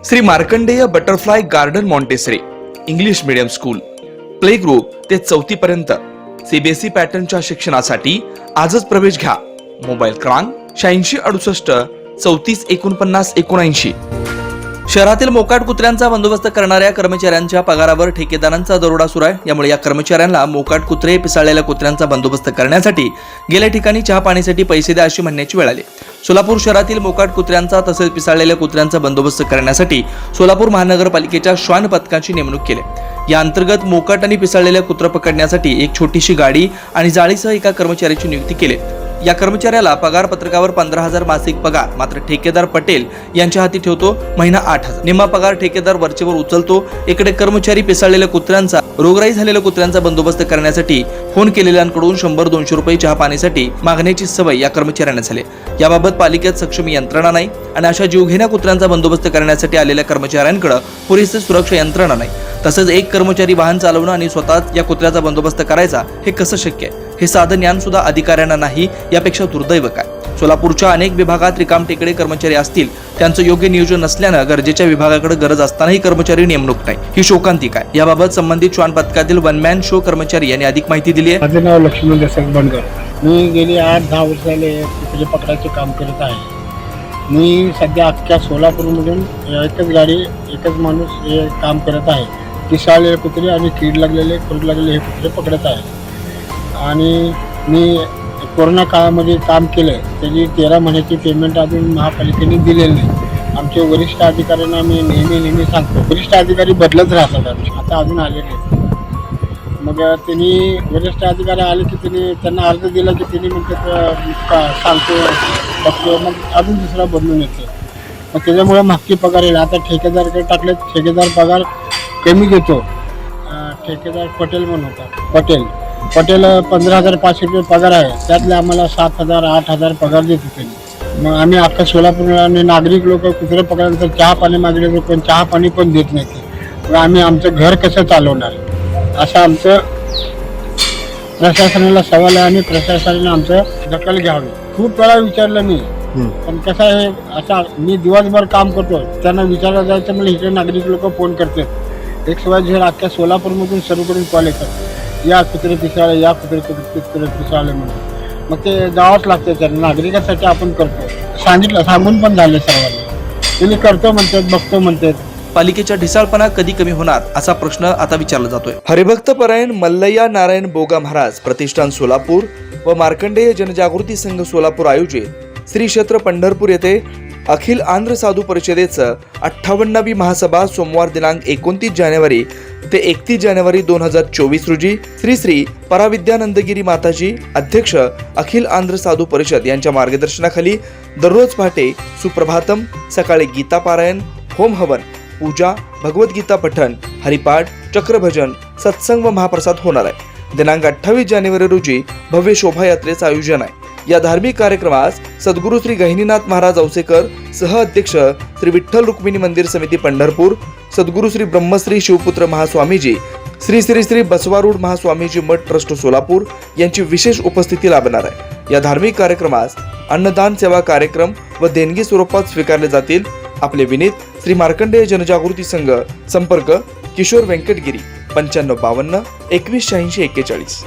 Shri Markandey butterfly garden Montessori English medium school play group ते 4थी पर्यंत सीबीएसई पॅटर्नच्या शिक्षणासाठी आजच प्रवेश घ्या. मोबाईल क्रमांक 8668 34 49 79. शहरातील मोकाट कुत्र्यांचा बंदोबस्त करणाऱ्या कर्मचाऱ्यांच्या पगारावर ठेकेदारांचा दरोडा सुरू आहे. यामुळे या कर्मचाऱ्यांना मोकाट कुत्रे, पिसाळलेल्या कुत्र्यांचा बंदोबस्त करण्यासाठी गेल्या ठिकाणी चहा पाण्यासाठी पैसे द्या अशी म्हणण्याची वेळ आली. सोलापूर शहरातील मोकाट कुत्र्यांचा तसेच पिसाळलेल्या कुत्र्यांचा बंदोबस्त करण्यासाठी सोलापूर महानगरपालिकेच्या श्वान पथकाची नेमणूक केली. या अंतर्गत मोकाट आणि पिसाळलेल्या कुत्रा पकडण्यासाठी एक छोटीशी गाडी आणि जाळीसह एका कर्मचाऱ्याची नियुक्ती केली. या कर्मचाऱ्याला पगार पत्रकावर 15,000 मासिक पगार, मात्र ठेकेदार पटेल यांच्या हाती ठेवतो महिना 8,000. निम्मा पगार ठेकेदार वरचेवर उचलतो. इकडे कर्मचारी पिसाळलेल्या कुत्र्यांचा, रोगराई झालेल्या कुत्र्यांचा बंदोबस्त करण्यासाठी फोन केलेल्यांकडून 100-200 रुपये चहा पाण्यासाठी मागण्याची सवय या कर्मचाऱ्यांना झाली. याबाबत पालिकेत सक्षम यंत्रणा नाही आणि अशा जीवघेण्या कुत्र्यांचा बंदोबस्त करण्यासाठी आलेल्या कर्मचाऱ्यांकडे पुरेशी सुरक्षा यंत्रणा नाही. तसंच एक कर्मचारी वाहन चालवणं आणि स्वतःच या कुत्र्याचा बंदोबस्त करायचा हे कसं शक्य आहे? हे साधन ज्ञान सुद्धा अधिकाऱ्यांना नाही. यापेक्षा दुर्दैव काय? सोलापूरच्या अनेक विभागात रिकाम टेकडे कर्मचारी असतील, त्यांचं योग्य नियोजन नसल्यानं गरजेच्या विभागाकडे गरज असतानाही कर्मचारी नेमणूक नाही, ही शोकांतिक आहे. याबाबत संबंधित श्वान पथकातील वन मॅन शो कर्मचारी यांनी अधिक माहिती दिली आहे. माझं नाव लक्ष्मण देसाई बनकर. मी गेली 8-10 वर्ष झाले कुत्रे पकडायचे काम करत आहे. मी सध्या अख्ख्या सोलापूरमधून एकच गाडी, एकच माणूस हे काम करत आहे. पिसाळलेले कुत्रे आणि कीड लागलेले, खुर लागलेले हे कुत्रे पकडत आहे. आणि मी कोरोना काळामध्ये काम केलं, त्याची 13 महिन्याची पेमेंट अजून महापालिकेने दिलेली नाही. आमचे वरिष्ठ अधिकाऱ्यांना मी नेहमी सांगतो, वरिष्ठ अधिकारी बदलत राहतात, आता अजून आले नाही. मग त्यांनी वरिष्ठ अधिकारी आले की त्यांना अर्ज दिला की त्यांनी म्हणतात सांगतो बघतो, मग अजून दुसरा बदलून येतो. मग त्याच्यामुळे मागची पगार येईल. आता ठेकेदारकडे टाकले, ठेकेदार पगार कमी घेतो. ठेकेदार पटेल म्हणून होता, पटेल 15,500 रुपये पगार आहे. त्यातले आम्हाला 7,000-8,000 पगार देतो त्यांनी. मग आम्ही अख्खा सोलापूर आणि नागरिक लोक कुत्रे पकडायनंतर चहा पाणी मागले तर पण चहा पाणी पण देत नाही. मग आम्ही आमचं घर कसं चालवणार, असं आमचं प्रशासनाला सवाल आहे आणि प्रशासनाने आमचं दखल घ्यावी. खूप वेळा विचारलं मी, पण कसं आहे, असा मी दिवसभर काम करतो, त्यांना विचारलं जायचं मला इकडे नागरिक लोक फोन करतात. XYZ अख्ख्या सोलापूरमधून सर्वकडून कॉल येतात, या कुत्रे पिसाळे, या कुत्रे पिसाळे म्हणून. मग ते जावंच लागतं. त्यांना नागरिकांसाठी आपण करतो, सांगून पण झाले सर्वांना. त्यांनी करतो म्हणतात, बघतो म्हणतात. पालिकेच्या ढिसाळपणा कधी कमी होणार असा प्रश्न आता विचारला जातोय. हरिभक्त परायण मल्लय्या नारायण बोगा महाराज प्रतिष्ठान सोलापूर व मार्कंडेय जनजागृती संघ सोलापूर आयोजित श्री क्षेत्र पंढरपूर येथे अखिल आंध्र साधू परिषदेचं 58वी महासभा सोमवार दिनांक 29 जानेवारी ते 31 जानेवारी 2024 रोजी श्री श्री पराविद्यानंदगिरी माताजी अध्यक्ष अखिल आंध्र साधू परिषद यांच्या मार्गदर्शनाखाली दररोज पहाटे सुप्रभातम, सकाळी गीता पारायण, होम हवन, पूजा, भगवद्गीता पठण, हरिपाठ, चक्रभजन, सत्संग व महाप्रसाद होणार आहे. दिनांक 28 जानेवारी रोजी भव्य शोभायात्रेचं आयोजन आहे. या धार्मिक कार्यक्रमास सद्गुरू श्री गहिनीनाथ महाराज औसेकर, सह अध्यक्ष श्री विठ्ठल रुक्मिणी मंदिर समिती पंढरपूर, सद्गुरू श्री ब्रह्मश्री शिवपुत्र महास्वामीजी, श्री श्री श्री बसवारूढ महास्वामीजी मठ ट्रस्ट सोलापूर यांची विशेष उपस्थिती लाभणार आहे. या धार्मिक कार्यक्रमास अन्नदान सेवा कार्यक्रम व देणगी स्वरूपात स्वीकारले जातील. आपले विनीत श्री मार्कंडेय जनजागृती संघ. संपर्क किशोर व्यंकटगिरी 9552 2186 41.